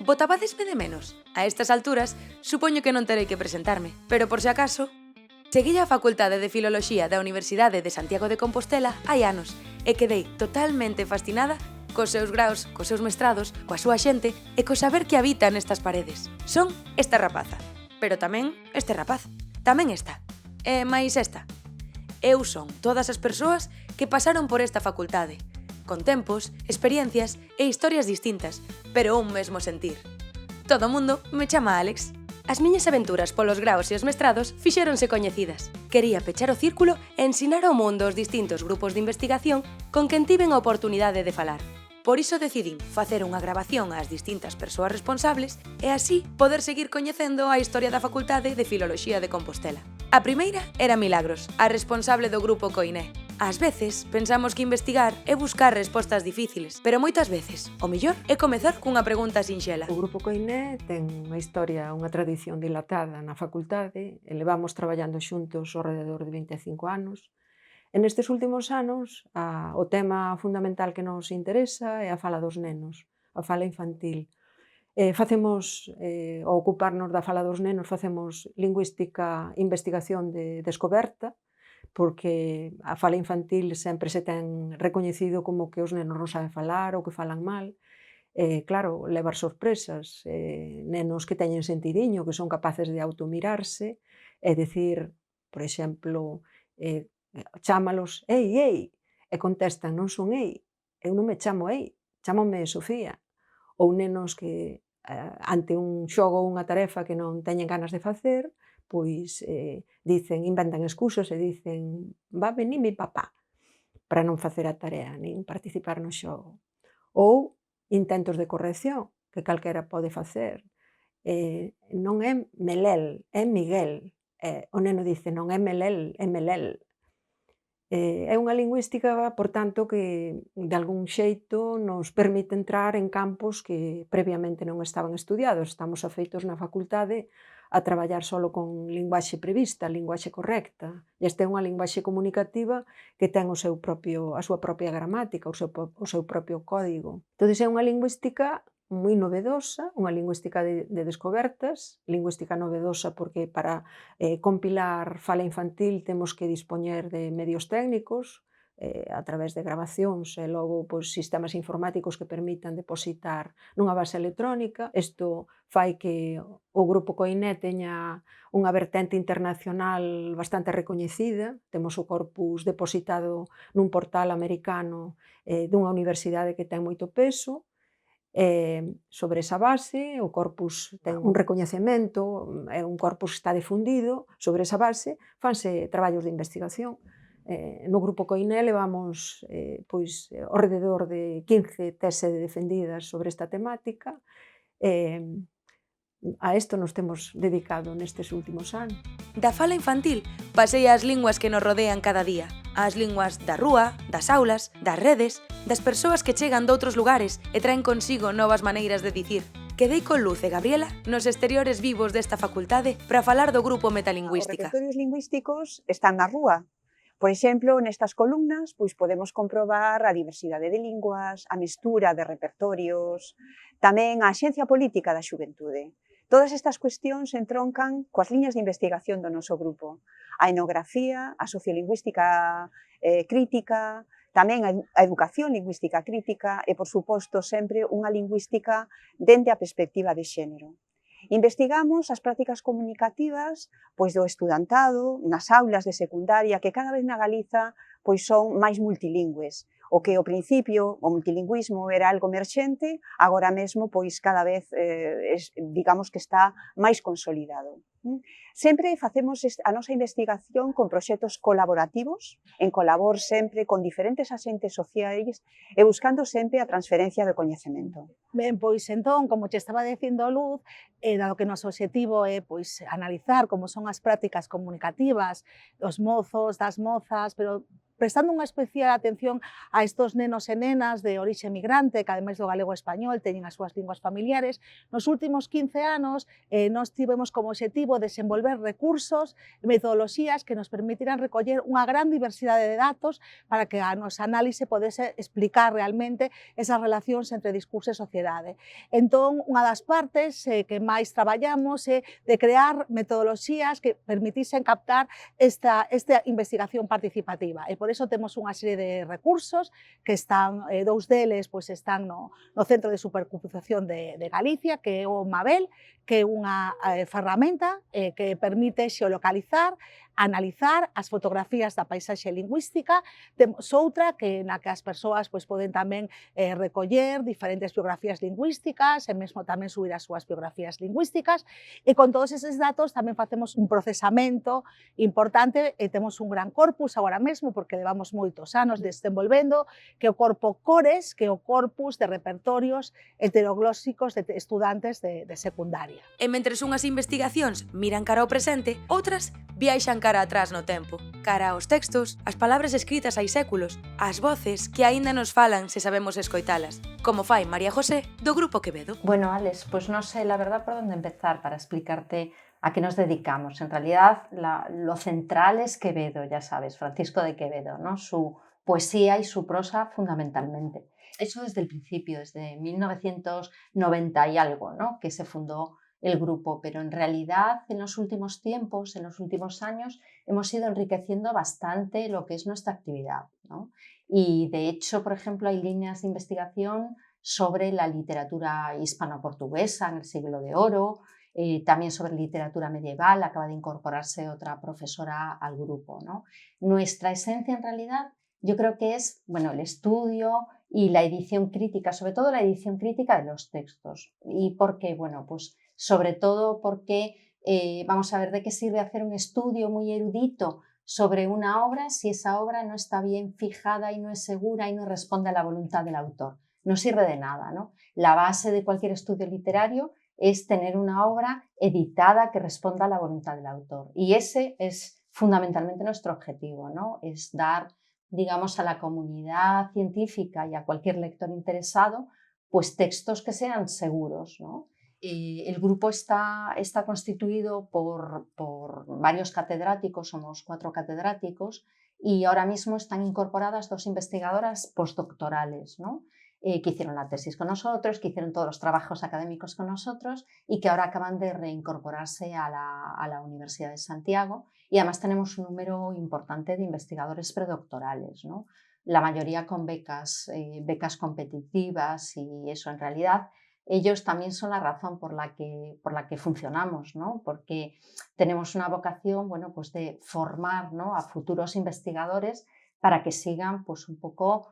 Botabadesme de menos? A estas alturas, supoño que non terei que presentarme, pero por se acaso, cheguei á Facultade de Filoloxía da Universidade de Santiago de Compostela hai anos e quedei totalmente fascinada cos seus graos, cos seus mestrados, coa súa xente e co saber que habita nestas paredes. Son esta rapaza, pero tamén este rapaz, tamén esta, e máis esta. Eu son todas as persoas que pasaron por esta facultade, con tempos, experiencias e historias distintas, pero un mesmo sentir. Todo o mundo me chama Alex. As miñas aventuras polos graos e os mestrados fixéronse coñecidas. Quería pechar o círculo e ensinar ao mundo os distintos grupos de investigación con quen tiven a oportunidade de falar. Por iso decidín facer unha grabación ás distintas persoas responsables e así poder seguir coñecendo a historia da Facultade de Filoloxía de Compostela. A primeira era Milagros, a responsable do grupo Coiné. Ás veces pensamos que investigar é buscar respostas difíciles, pero moitas veces o mellor é comezar cunha pregunta sinxela. O Grupo Coiné ten unha historia, unha tradición dilatada na facultade e levamos traballando xuntos ao rededor de 25 anos. E nestes últimos anos, o tema fundamental que nos interesa é a fala dos nenos, a fala infantil. Ao ocuparnos da fala dos nenos, facemos lingüística, investigación de descoberta, porque a fala infantil sempre se ten recoñecido como que os nenos non saben falar ou que falan mal. Claro, levar sorpresas, nenos que teñen sentidiño, que son capaces de automirarse, e dicir, por exemplo, chámalos ei, ei, e contestan non son ei, eu non me chamo ei, chámome Sofía. Ou nenos que ante un xogo ou unha tarefa que non teñen ganas de facer, pois inventan excusas e dicen va venir mi papá, para non facer a tarea, nin participar no xogo. Ou intentos de corrección, que calquera pode facer. Non é Melel, é Miguel. O neno dice non é Melel, é Melel. É unha lingüística, por tanto, que de algún xeito nos permite entrar en campos que previamente non estaban estudiados. Estamos afeitos na facultade a traballar solo con linguaxe prevista, linguaxe correcta. E esta é unha linguaxe comunicativa que ten a súa propia gramática, o seu propio código. Entón, é unha lingüística moi novedosa, unha lingüística de descobertas, lingüística novedosa porque para compilar fala infantil temos que dispoñer de medios técnicos, a través de grabacións e logo sistemas informáticos que permitan depositar nunha base electrónica. Isto fai que o Grupo Coiné teña unha vertente internacional bastante recoñecida. Temos o corpus depositado nun portal americano dunha universidade que ten moito peso. Sobre esa base, o corpus ten un recoñecemento, é un corpus que está difundido, sobre esa base fanse traballos de investigación. No Grupo Coiné levamos ao rededor de 15 teses defendidas sobre esta temática. A isto nos temos dedicado nestes últimos anos. Da fala infantil pasei ás linguas que nos rodean cada día, ás linguas da rúa, das aulas, das redes, das persoas que chegan doutros lugares e traen consigo novas maneiras de dicir. Quedei con Luz e Gabriela nos exteriores vivos desta facultade para falar do grupo Metalingüística. Os repertorios lingüísticos están na rúa. Por exemplo, nestas columnas podemos comprobar a diversidade de linguas, a mestura de repertorios, tamén a axencia política da xuventude. Todas estas cuestións entroncan coas liñas de investigación do noso grupo. A etnografía, a sociolingüística crítica, tamén a educación lingüística crítica e, por suposto, sempre unha lingüística dende a perspectiva de xénero. Investigamos as prácticas comunicativas do estudantado, nas aulas de secundaria, que cada vez na Galiza son máis multilingües. O que ao principio o multilingüismo era algo emerxente, agora mesmo cada vez digamos que está máis consolidado. Sempre facemos a nosa investigación con proxectos colaborativos, en colabor sempre con diferentes axentes sociais e buscando sempre a transferencia do coñecemento. Ben, entón, como che estaba dicindo Luz, dado que o noso obxectivo é analizar como son as prácticas comunicativas dos mozos, das mozas, pero prestando unha especial atención a estos nenos e nenas de orixe migrante, que ademais do galego e español teñen as súas linguas familiares. Nos últimos 15 anos nós tivemos como objetivo desenvolver recursos e metodoloxías que nos permitirán recoller unha gran diversidade de datos para que a nosa análise podese explicar realmente esas relacións entre discurso e sociedade. Entón, unha das partes que máis traballamos é de crear metodoloxías que permitisen captar esta investigación participativa. E por iso temos unha serie de recursos que están, dous deles pois, están no Centro de Supercomputación de Galicia, que é o Mabel, que é unha ferramenta que permite xeolocalizar, analizar as fotografías da paisaxe lingüística. Temos outra na que as persoas pois, poden tamén recoller diferentes biografías lingüísticas e mesmo tamén subir as súas biografías lingüísticas, e con todos eses datos tamén facemos un procesamento importante e temos un gran corpus agora mesmo, porque levamos moitos anos desenvolvendo, que é o corpo CORES, que é o corpus de repertorios heteroglóxicos de estudantes de secundaria. E mentres unhas investigacións miran cara ao presente, outras viaxan cara atrás no tempo, cara aos textos, as palabras escritas hai séculos, as voces que aínda nos falan se sabemos escoitalas, como fai María José do Grupo Quevedo. Bueno, Alex, pues no sé la verdad por dónde empezar para explicarte a qué nos dedicamos. En realidad, lo central es Quevedo, ya sabes, Francisco de Quevedo, ¿no? Su poesía y su prosa fundamentalmente. Eso desde el principio, desde 1990 y algo, ¿no? Que se fundó el grupo, pero en realidad en los últimos tiempos, en los últimos años, hemos ido enriqueciendo bastante lo que es nuestra actividad, ¿no? Y de hecho, por ejemplo, hay líneas de investigación sobre la literatura hispano-portuguesa en el siglo de oro, también sobre literatura medieval, acaba de incorporarse otra profesora al grupo, ¿no? Nuestra esencia en realidad yo creo que es, bueno, el estudio y la edición crítica, sobre todo la edición crítica de los textos. ¿Y por qué? Bueno, pues sobre todo porque vamos a ver de qué sirve hacer un estudio muy erudito sobre una obra si esa obra no está bien fijada y no es segura y no responde a la voluntad del autor. No sirve de nada, ¿no? La base de cualquier estudio literario es tener una obra editada que responda a la voluntad del autor. Y ese es fundamentalmente nuestro objetivo, ¿no? Es dar, digamos, a la comunidad científica y a cualquier lector interesado, pues textos que sean seguros, ¿no? El grupo está constituido por varios catedráticos, somos 4 catedráticos, y ahora mismo están incorporadas 2 investigadoras postdoctorales, ¿no? Que hicieron la tesis con nosotros, que hicieron todos los trabajos académicos con nosotros y que ahora acaban de reincorporarse a la Universidad de Santiago, y además tenemos un número importante de investigadores predoctorales, ¿no? La mayoría con becas competitivas, y eso en realidad ellos también son la razón por la que funcionamos, ¿no? Porque tenemos una vocación, bueno, pues de formar, ¿no?, a futuros investigadores para que sigan pues un poco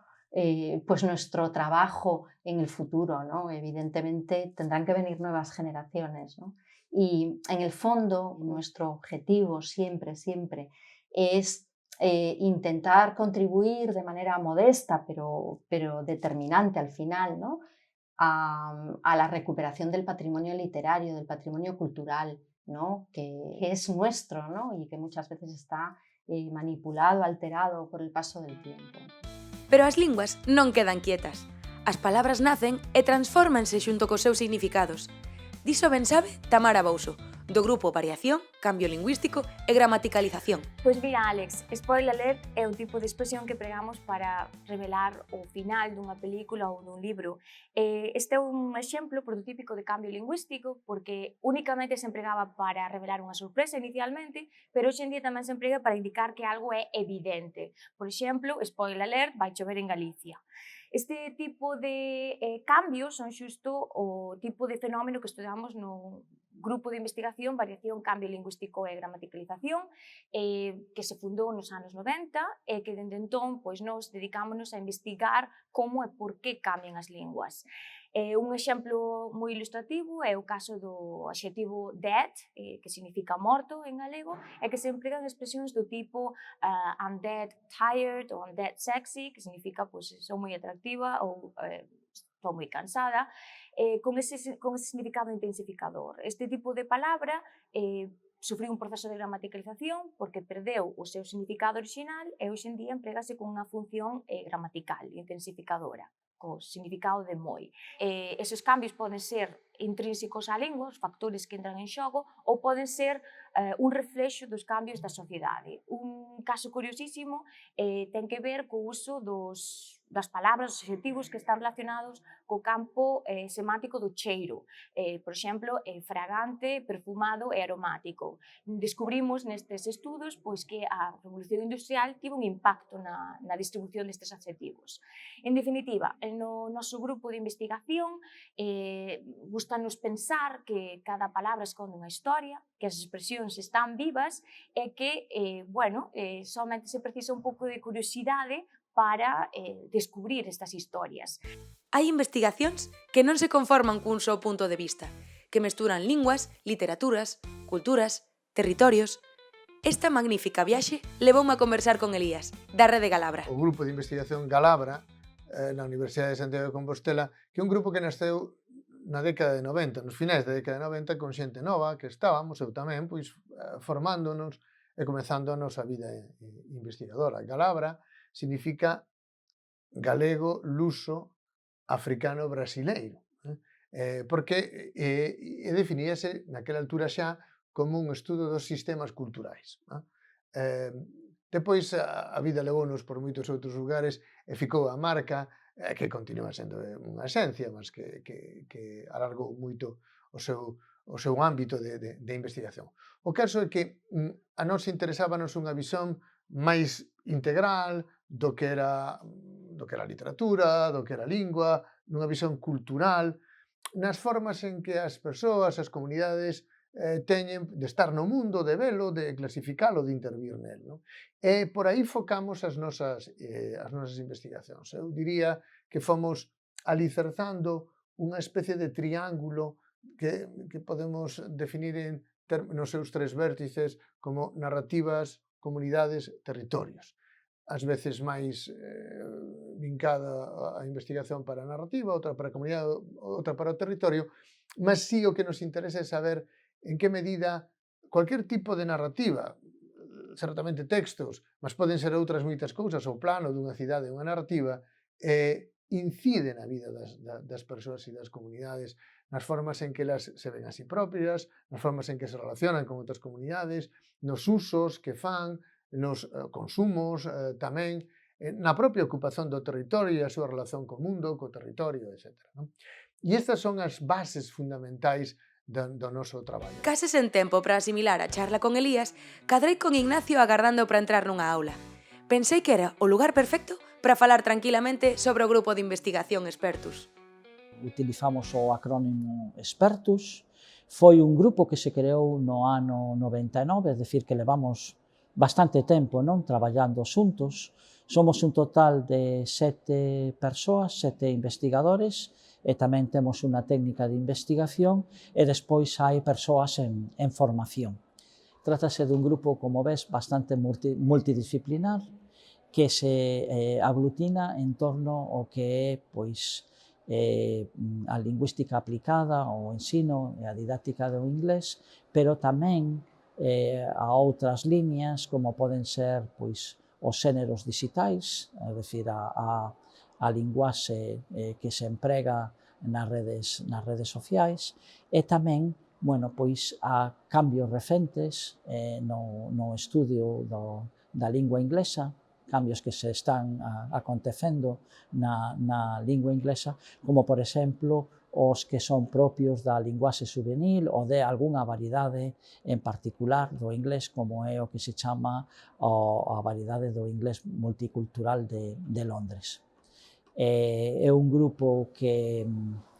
pues nuestro trabajo en el futuro, ¿no? Evidentemente tendrán que venir nuevas generaciones, ¿no? Y en el fondo nuestro objetivo siempre es intentar contribuir de manera modesta pero determinante al final, ¿no?, a la recuperación del patrimonio literario, del patrimonio cultural, ¿no?, que es nuestro, ¿no?, y que muchas veces está manipulado, alterado por el paso del tiempo. Pero as linguas non quedan quietas. As palabras nacen e transfórmanse xunto cos seus significados. Diso ben sabe Tamara Bouso, do grupo Variación, Cambio Lingüístico e Gramaticalización. Pois mira, Alex, spoiler alert é o tipo de expresión que pregamos para revelar o final dunha película ou dun libro. Este é un exemplo prototípico de cambio lingüístico porque únicamente se empregaba para revelar unha sorpresa inicialmente, pero hoxe en día tamén se emprega para indicar que algo é evidente. Por exemplo, spoiler alert, vai chover en Galicia. Este tipo de cambios son xusto o tipo de fenómeno que estudamos no grupo de investigación Variación, Cambio Lingüístico e Gramaticalización, que se fundou nos anos 90 e que dende entón pois, nos dedicámonos a investigar como e por que cambian as linguas. Un exemplo moi ilustrativo é o caso do adxetivo dead, que significa morto en galego, e que se empregan expresións do tipo I'm dead tired ou I'm dead sexy, que significa pois, sou moi atractiva ou estou moi cansada, con ese significado intensificador. Este tipo de palabra sufriu un proceso de gramaticalización porque perdeu o seu significado original e hoxe en día emprégase con unha función gramatical, intensificadora, co significado de moi. Esos cambios poden ser intrínsecos á lingua, os factores que entran en xogo, ou poden ser un reflexo dos cambios da sociedade. Un caso curiosísimo ten que ver co uso das palabras, os adxectivos que están relacionados co campo semántico do cheiro. Por exemplo, fragante, perfumado e aromático. Descubrimos nestes estudos pois, que a revolución industrial tivo un impacto na distribución destes adxectivos. En definitiva, no noso grupo de investigación gustanos pensar que cada palabra esconde unha historia, que as expresións están vivas e que, somente se precisa un pouco de curiosidade para descubrir estas historias. Hai investigacións que non se conforman cun só punto de vista, que mesturan linguas, literaturas, culturas, territorios. Esta magnífica viaxe levoume a conversar con Elías, da Rede Galabra. O grupo de investigación Galabra, na Universidade de Santiago de Compostela, que é un grupo que nasceu na década de 90, nos finais da década de 90, con xente nova, que estábamos, eu tamén, pois, formándonos e comezando a nosa vida investigadora. Galabra significa galego, luso, africano, brasileiro, porque definíase naquela altura xa como un estudo dos sistemas culturais. Depois a vida levounos por moitos outros lugares e ficou a marca que continúa sendo unha esencia, mas que alargou moito o seu ámbito de investigación. O caso é que a nós interesábanos unha visión máis integral do que era a literatura, do que era a lingua, nunha visión cultural, nas formas en que as persoas, as comunidades teñen de estar no mundo, de velo, de clasificalo, de intervir nel. Non? E por aí focamos as nosas investigacións. Eu diría que fomos alicerzando unha especie de triángulo que podemos definir nos seus tres vértices como narrativas, comunidades, territorios. Ás veces máis vincada a investigación para a narrativa, outra para a comunidade, outra para o territorio, mas sí o que nos interesa é saber en que medida cualquier tipo de narrativa, certamente textos, mas poden ser outras moitas cousas, o plano dunha cidade, unha narrativa, incide na vida das persoas e das comunidades, nas formas en que elas se ven a si propias, nas formas en que se relacionan con outras comunidades, nos usos que fan, nos consumos tamén, na propia ocupación do territorio e a súa relación co mundo, co territorio, etc. E estas son as bases fundamentais do noso traballo. Case sen tempo para asimilar a charla con Elías, cadrei con Ignacio agardando para entrar nunha aula. Pensei que era o lugar perfecto para falar tranquilamente sobre o grupo de investigación Expertus. Utilizamos o acrónimo Expertus. Foi un grupo que se creou no ano 99, é dicir, que levamos bastante tempo traballando xuntos. Somos un total de 7 persoas, 7 investigadores, e tamén temos unha técnica de investigación e despois hai persoas en formación. Trátase dun grupo, como ves, bastante multidisciplinar que se aglutina en torno ao que é a lingüística aplicada, o ensino e a didáctica do inglés, pero tamén a outras líneas como poden ser os xéneros digitais, é dicir, a linguaxe que se emprega nas redes sociais e tamén a cambios recentes no estudio da lingua inglesa, cambios que se están acontecendo na lingua inglesa, como, por exemplo, os que son propios da linguaxe juvenil ou de algunha variedade en particular do inglés, como é o que se chama a variedade do inglés multicultural de Londres. É un grupo que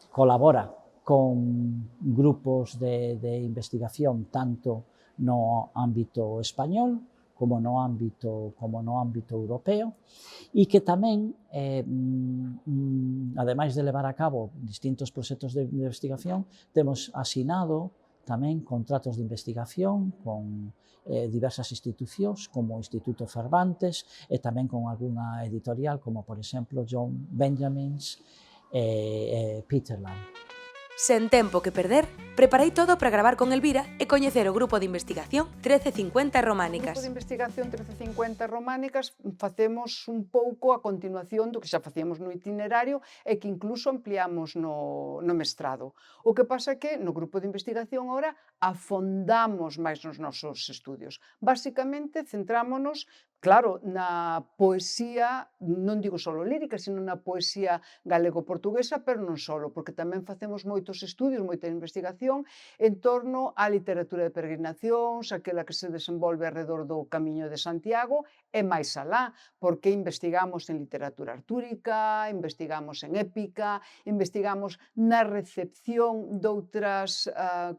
colabora con grupos de investigación tanto no ámbito español como no ámbito europeo e que tamén, ademais de levar a cabo distintos proxectos de investigación, temos asinado tamén contratos de investigación con diversas institucións como o Instituto Cervantes e tamén con algunha editorial como, por exemplo, John Benjamins e Peter Lamb. Sen tempo que perder, Preparei todo para gravar con Elvira e coñecer o grupo de investigación 1350 Románicas. O grupo de investigación 1350 Románicas facemos un pouco a continuación do que xa facíamos no itinerario e que incluso ampliamos no mestrado. O que pasa é que no grupo de investigación ahora afondamos máis nos nosos estudios. Básicamente centrámonos, claro, na poesía, non digo só lírica, sino na poesía galego-portuguesa, pero non só, porque tamén facemos moitos estudios, moita investigación en torno á literatura de peregrinacións, aquela que se desenvolve alrededor do Camiño de Santiago e máis alá, porque investigamos en literatura artúrica, investigamos en épica, investigamos na recepción doutras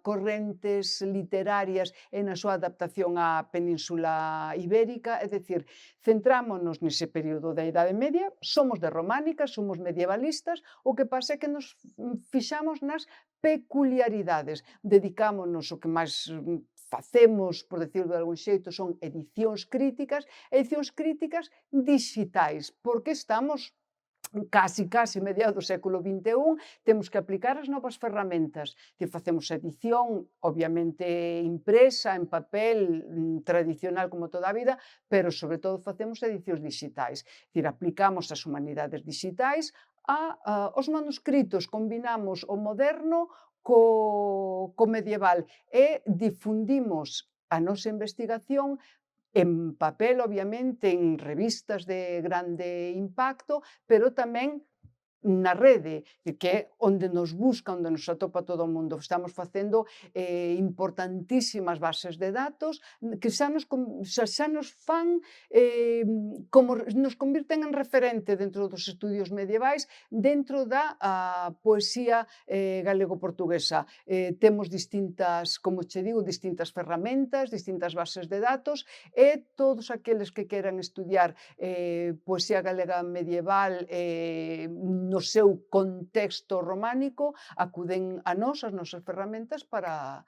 correntes literarias e na súa adaptación á Península Ibérica, é dicir, centrámonos nese período da Idade Media, somos de románicas, somos medievalistas, o que pasa é que nos fixamos nas peculiaridades, dedicámonos o que máis facemos, por decirlo de algún xeito, son edicións críticas dixitais, porque estamos casi mediados do século XXI, temos que aplicar as novas ferramentas. Facemos edición, obviamente impresa, en papel, tradicional como toda a vida, pero sobre todo facemos edicións digitais. Aplicamos as humanidades digitais aos manuscritos, combinamos o moderno co medieval e difundimos a nosa investigación en papel, obviamente, en revistas de grande impacto, pero tamén na rede, que é onde nos busca, onde nos atopa todo o mundo. Estamos facendo importantísimas bases de datos que xa nos fan, como nos convirten en referente dentro dos estudios medievais, dentro da poesía galego-portuguesa. Temos distintas, como che digo, distintas ferramentas, distintas bases de datos, e todos aqueles que queran estudiar poesía galega medieval no seu contexto románico, acuden a nós, as nosas ferramentas, para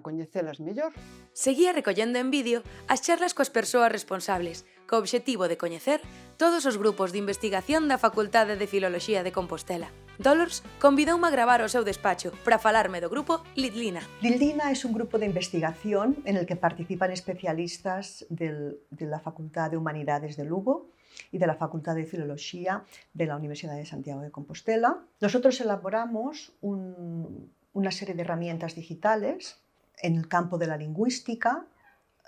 coñecelas mellor. Seguía recollendo en vídeo as charlas coas persoas responsables, co obxectivo de coñecer todos os grupos de investigación da Facultade de Filoloxía de Compostela. Dolors convidoume a gravar o seu despacho para falarme do grupo Litlina. Litlina es un grupo de investigación en el que participan especialistas de la Facultad de Humanidades de Lugo y de la Facultad de Filología de la Universidad de Santiago de Compostela. Nosotros elaboramos una serie de herramientas digitales en el campo de la lingüística,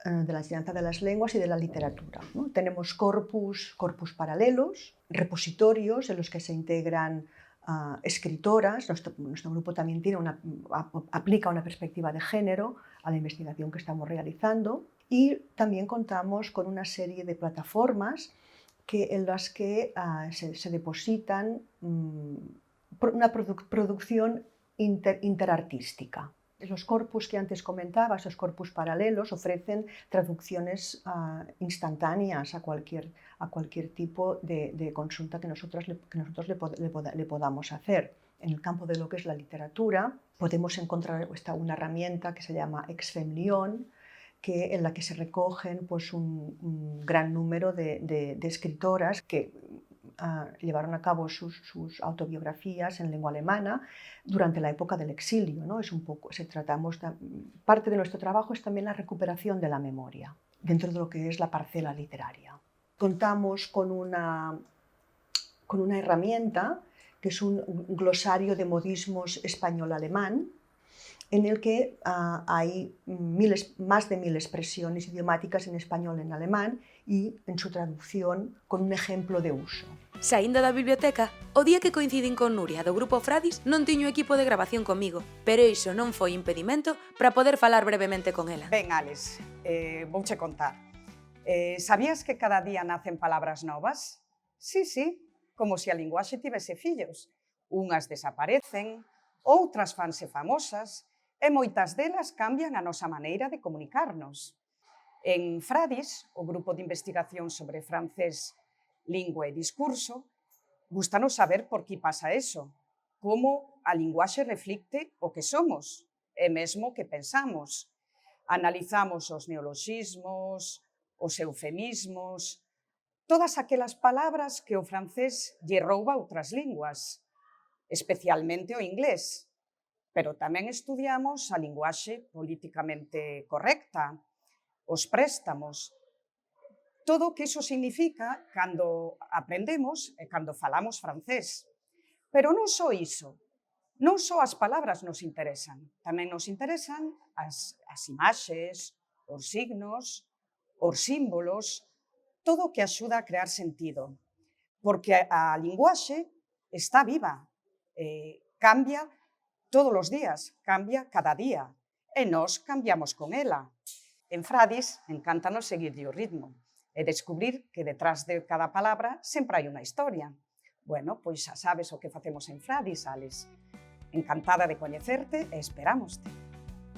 de la enseñanza de las lenguas y de la literatura, ¿no? Tenemos corpus paralelos, repositorios en los que se integran escritoras. Nuestro grupo también aplica una perspectiva de género a la investigación que estamos realizando, y también contamos con una serie de plataformas en las que se depositan una producción interartística. Los corpus que antes comentaba, esos corpus paralelos, ofrecen traducciones instantáneas a cualquier tipo de consulta que nosotros le podamos hacer. En el campo de lo que es la literatura, podemos encontrar una herramienta que se llama Exfemlion, en la que se recogen pues, un gran número de escritoras que llevaron a cabo sus autobiografías en lengua alemana durante la época del exilio, ¿no? Parte de nuestro trabajo es también la recuperación de la memoria dentro de lo que es la parcela literaria. Contamos con una herramienta que es un glosario de modismos español-alemán, en el que hay más de 1000 expresiones idiomáticas en español e en alemán, y en su traducción con un ejemplo de uso. Saindo da biblioteca, o día que coincidín con Nuria do grupo Fradis non tiño equipo de grabación comigo, pero iso non foi impedimento para poder falar brevemente con ela. Ben, Alex, vouche contar. Sabías que cada día nacen palabras novas? Sí, como se a linguaxe tivese fillos. Unhas desaparecen, outras fanse famosas, e moitas delas cambian a nosa maneira de comunicarnos. En Fradis, o grupo de investigación sobre francés, lingua e discurso, gustanos saber por que pasa eso, como a linguaxe reflicte o que somos, e mesmo que pensamos. Analizamos os neoloxismos, os eufemismos, todas aquelas palabras que o francés lle rouba a outras linguas, especialmente o inglés. pero tamén estudiamos a linguaxe políticamente correcta, os préstamos, todo o que iso significa cando aprendemos e cando falamos francés. Pero non só iso, non só as palabras nos interesan, tamén nos interesan as imaxes, os signos, os símbolos, todo o que axuda a crear sentido. Porque a linguaxe está viva, cambia todos os días, cambia cada día, e nós cambiamos con ela. En Fradis, encántanos seguirlle o ritmo e descubrir que detrás de cada palabra sempre hai unha historia. Bueno, pois xa sabes o que facemos en Fradis, Alex. Encantada de coñecerte e esperámoste.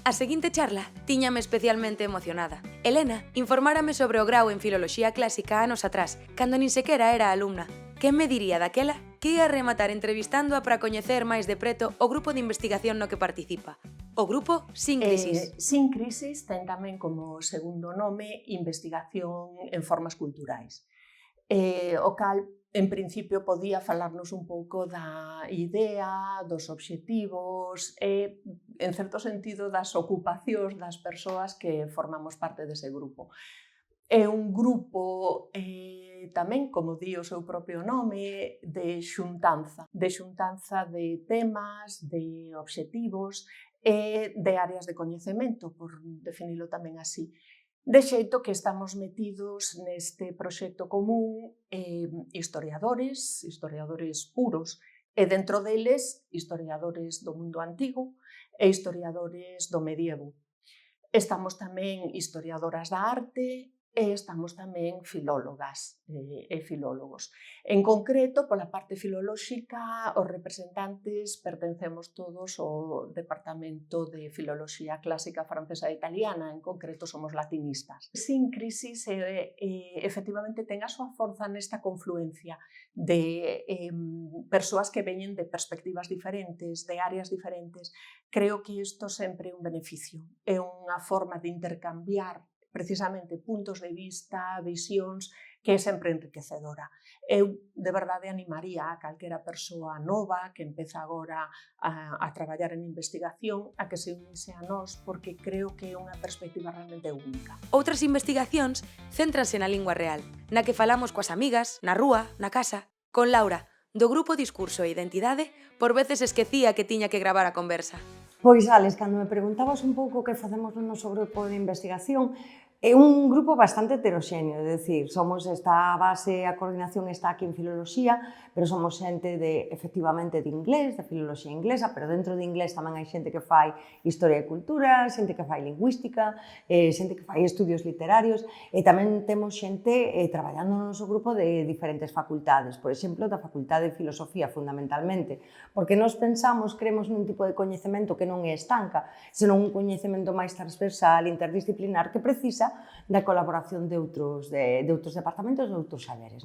A seguinte charla tíñame especialmente emocionada. Elena informárame sobre o grau en Filoloxía Clásica anos atrás, cando nin sequera era alumna. Que me diría daquela que ia rematar entrevistándoa para coñecer máis de preto o grupo de investigación no que participa. O grupo Sin Crisis. Sin Crisis ten tamén como segundo nome Investigación en Formas Culturais. O cal, en principio, podía falarnos un pouco da idea, dos obxectivos e, en certo sentido, das ocupacións das persoas que formamos parte dese grupo. É un grupo tamén, como di o seu propio nome, de xuntanza de temas, de obxectivos e de áreas de coñecemento, por definilo tamén así. De xeito que estamos metidos neste proxecto común historiadores puros, e dentro deles historiadores do mundo antigo e historiadores do medievo. Estamos tamén historiadoras da arte e estamos tamén filólogas e filólogos. En concreto, pola parte filolóxica, os representantes pertencemos todos ao Departamento de Filoloxía Clásica Francesa e Italiana, en concreto somos latinistas. Sin Crisis, efectivamente, ten a súa forza nesta confluencia de persoas que veñen de perspectivas diferentes, de áreas diferentes. Creo que isto sempre é un beneficio, é unha forma de intercambiar precisamente puntos de vista, visións, que é sempre enriquecedora. Eu, de verdade, animaría a calquera persoa nova que empeza agora a traballar en investigación a que se unise a nós, porque creo que é unha perspectiva realmente única. Outras investigacións céntranse na lingua real, na que falamos coas amigas, na rúa, na casa. Con Laura, do grupo Discurso e Identidade, por veces esquecía que tiña que gravar a conversa. Pois, Alex, cando me preguntabas un pouco que facemos no noso grupo de investigación, é un grupo bastante heteroxéneo, é dicir, somos esta base, a coordinación está aquí en Filoloxía, pero somos xente de, efectivamente, de inglés, de filoloxía inglesa, pero dentro de inglés tamén hai xente que fai historia e cultura, xente que fai lingüística, xente que fai estudios literarios, e tamén temos xente traballando no noso grupo de diferentes facultades, por exemplo, da Facultade de Filosofía, fundamentalmente, porque nós pensamos, creemos nun tipo de coñecemento que non é estanca, senón un coñecemento máis transversal, interdisciplinar, que precisa da colaboración de outros departamentos, de outros saberes.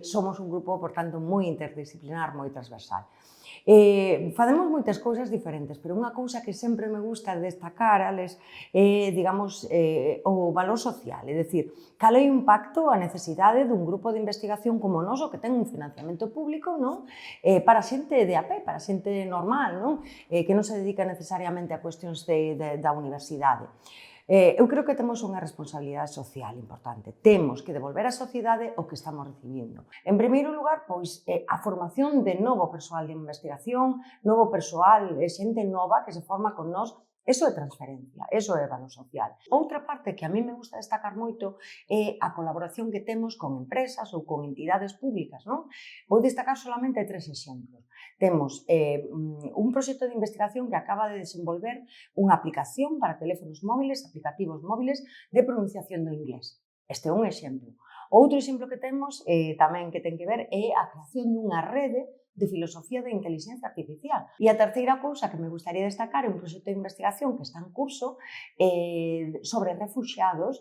Somos un grupo, por tanto, moi interdisciplinar, moi transversal. Facemos moitas cousas diferentes, pero unha cousa que sempre me gusta destacar, Alex, é, digamos, o valor social, é dicir, cal é o impacto, a necesidade dun grupo de investigación como o noso, que ten un financiamento público, para xente de a pé, para xente normal, que non se dedica necesariamente a cuestións da universidade. Eu creo que temos unha responsabilidade social importante. Temos que devolver á sociedade o que estamos recibindo. En primeiro lugar, pois, a formación de novo persoal de investigación, novo persoal, xente nova que se forma con nós. Eso é transferencia, eso é valor social. Outra parte que a mí me gusta destacar moito é a colaboración que temos con empresas ou con entidades públicas. Vou destacar solamente 3 exemplos. Temos un proxecto de investigación que acaba de desenvolver unha aplicación para teléfonos móviles, aplicativos móviles de pronunciación do inglés. Este é un exemplo. Outro exemplo que temos tamén que ten que ver é a creación dunha rede de filosofía de inteligencia artificial. E a terceira cousa que me gustaría destacar é un proxecto de investigación que está en curso sobre refuxiados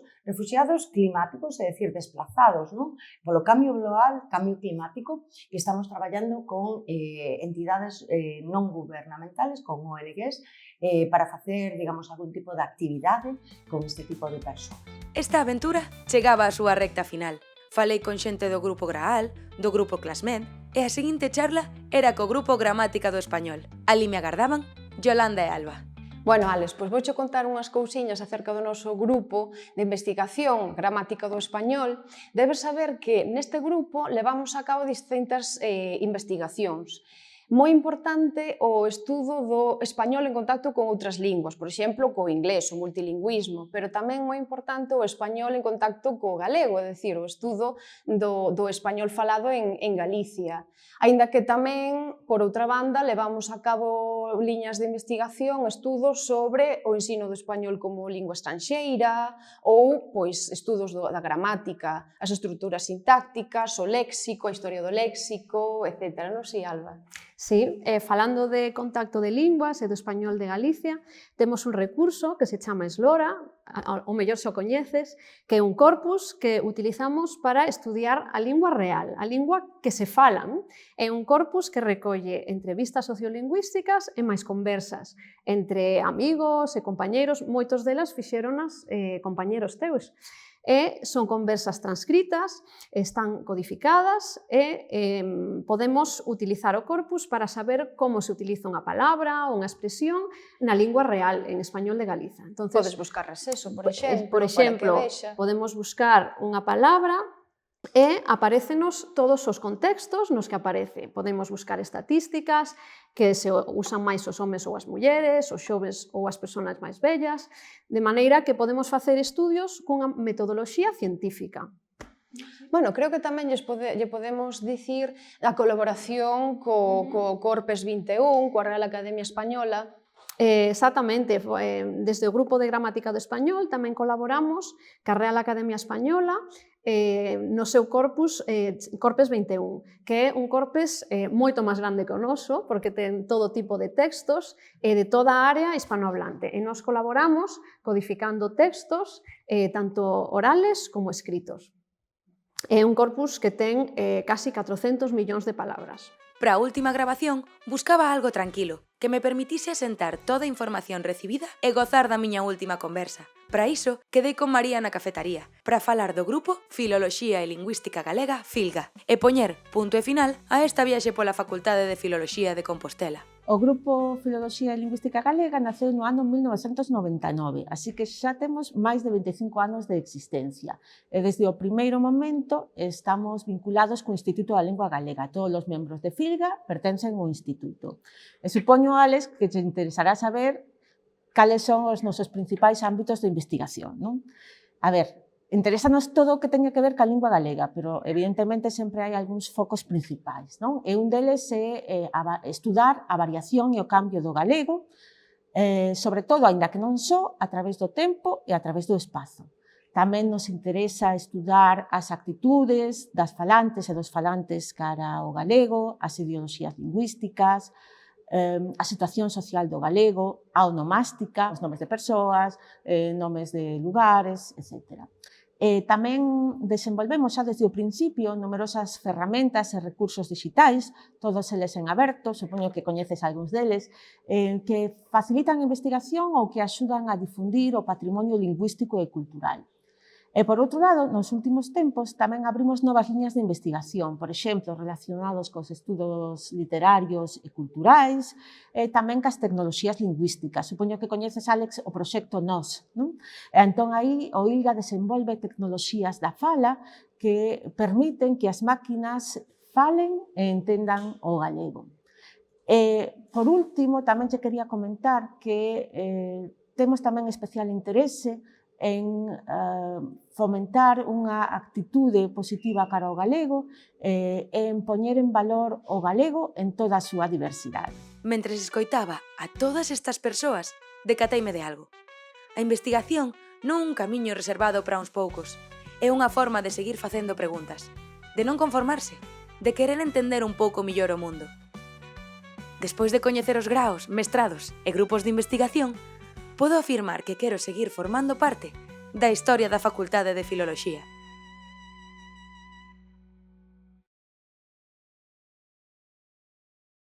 climáticos, é dicir, desplazados polo cambio global, cambio climático, que estamos traballando con entidades non gubernamentales, con ONGs, para facer, digamos, algún tipo de actividade con este tipo de persoas. Esta aventura chegaba á súa recta final. Falei con xente do Grupo Graal, do Grupo Clasmed, e a seguinte charla era co Grupo Gramática do Español. Ali me agardaban Yolanda e Alba. Bueno, Alex, pois vouche contar unhas cousiñas acerca do noso grupo de investigación Gramática do Español. Debes saber que neste grupo levamos a cabo distintas investigacións. Moi importante o estudo do español en contacto con outras linguas, por exemplo, co inglés, o multilingüismo, pero tamén moi importante o español en contacto co galego, é dicir, o estudo do español falado en Galicia. Aínda que tamén, por outra banda, levamos a cabo liñas de investigación, estudos sobre o ensino do español como lingua estranxeira ou pois estudos da gramática, as estruturas sintácticas, o léxico, a historia do léxico, etc. Non sei, Alba? Sí, falando de contacto de linguas e do español de Galicia, temos un recurso que se chama Eslora, o mellor se o coñeces, que é un corpus que utilizamos para estudiar a lingua real, a lingua que se falan. É un corpus que recolle entrevistas sociolingüísticas e máis conversas entre amigos e compañeiros, moitos delas fixéronas compañeros teus. Son conversas transcritas, están codificadas e podemos utilizar o corpus para saber como se utiliza unha palabra ou unha expresión na lingua real, en español de Galiza. Entonces, podes buscar eso, por exemplo, para que vexa. Podemos buscar unha palabra e aparécenos todos os contextos nos que aparece. Podemos buscar estatísticas que se usan máis os homes ou as mulleres, os xoves ou as persoas máis vellas, de maneira que podemos facer estudios cunha metodoloxía científica. Bueno, creo que tamén lle podemos dicir a colaboración co Corpes 21, coa Real Academia Española. Exactamente, desde o Grupo de Gramática do Español tamén colaboramos ca Real Academia Española no seu corpus Corpes 21, que é un corpes moito máis grande que o noso, porque ten todo tipo de textos de toda a área hispanohablante. E nos colaboramos codificando textos tanto orales como escritos. É un corpus que ten casi 400 millóns de palabras. Para a última grabación, buscaba algo tranquilo, que me permitise asentar toda a información recibida e gozar da miña última conversa. Para iso, quedei con María na cafetaría, para falar do grupo Filoloxía e Lingüística Galega, FILGA, e poñer punto e final a esta viaxe pola Facultade de Filoloxía de Compostela. O Grupo Filoloxía e Lingüística Galega naceu no ano 1999, así que xa temos máis de 25 anos de existencia. E desde o primeiro momento estamos vinculados co Instituto da Lingua Galega. Todos os membros de FILGA pertencen ao Instituto. E supoño, Alex, que te interesará saber cales son os nosos principais ámbitos de investigación, non? A ver, interésanos todo o que teña que ver ca lingua galega, pero evidentemente sempre hai algúns focos principais, non? E un deles é estudar a variación e o cambio do galego, sobre todo, aínda que non só, a través do tempo e a través do espazo. Tamén nos interesa estudar as actitudes das falantes e dos falantes cara ao galego, as ideoloxías lingüísticas, a situación social do galego, a onomástica, os nomes de persoas, nomes de lugares, etc. Tamén desenvolvemos xa desde o principio numerosas ferramentas e recursos digitais, todos eles en aberto, supoño que coñeces algúns deles, que facilitan a investigación ou que axudan a difundir o patrimonio lingüístico e cultural. E, por outro lado, nos últimos tempos tamén abrimos novas liñas de investigación, por exemplo, relacionados cos estudos literarios e culturais, e tamén cas tecnoloxías lingüísticas. Supoño que coñeces, Alex, o proxecto NOS, non? E entón, aí, o ILGA desenvolve tecnoloxías da fala que permiten que as máquinas falen e entendan o galego. E, por último, tamén te quería comentar que temos tamén especial interese en fomentar unha actitude positiva cara ao galego e en poñer en valor o galego en toda a súa diversidade. Mentres escoitaba a todas estas persoas, decateime de algo. A investigación non é un camiño reservado para uns poucos, é unha forma de seguir facendo preguntas, de non conformarse, de querer entender un pouco millor o mundo. Despois de coñecer os graos, mestrados e grupos de investigación, podo afirmar que quero seguir formando parte da historia da Facultade de Filoloxía.